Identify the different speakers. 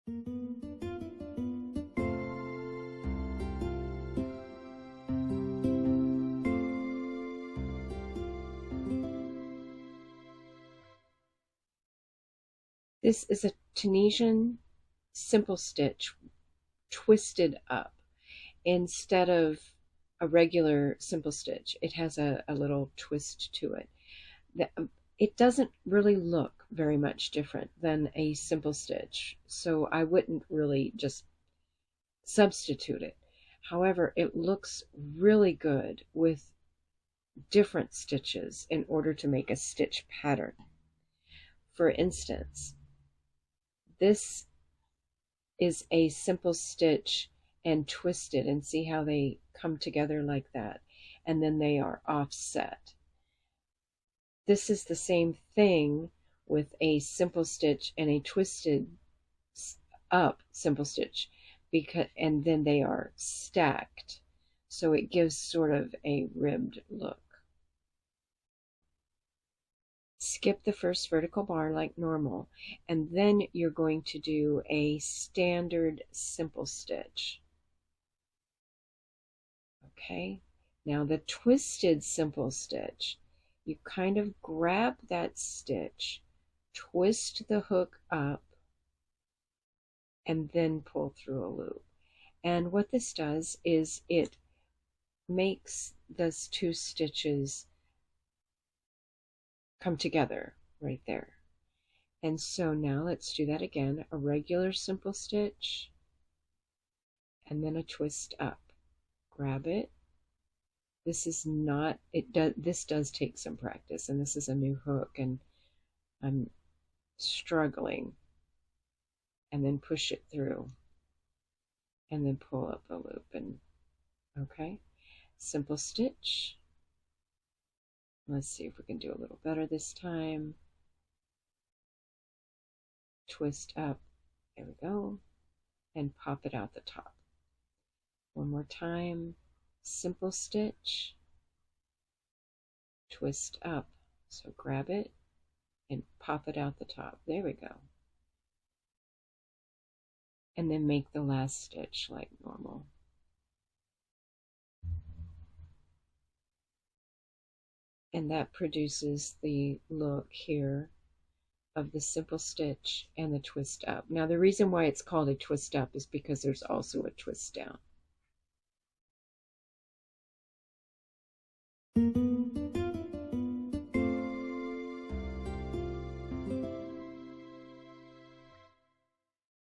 Speaker 1: This is a Tunisian simple stitch twisted up instead of a regular simple stitch. It has a little twist to it. It doesn't really look very much different than a simple stitch, so I wouldn't really just substitute it. However, it looks really good with different stitches in order to make a stitch pattern. For instance, this is a simple stitch and twisted, and see how they come together like that, and then they are offset. This is the same thing with a simple stitch and a twisted up simple stitch, and then they are stacked, so it gives sort of a ribbed look. Skip the first vertical bar like normal, and then you're going to do a standard simple stitch. Okay, now the twisted simple stitch, you kind of grab that stitch, twist the hook up, and then pull through a loop. And what this does is it makes those two stitches come together right there. And so now let's do that again. A regular simple stitch and then a twist up. Grab it. This is not, this does take some practice, and this is a new hook and I'm struggling. And then push it through and then pull up the loop, and okay, simple stitch. Let's see if we can do a little better this time. Twist up, there we go, and pop it out the top. One more time, simple stitch, twist up, so grab it and pop it out the top. There we go. And then make the last stitch like normal. And that produces the look here of the simple stitch and the twist up. Now the reason why it's called a twist up is because there's also a twist down.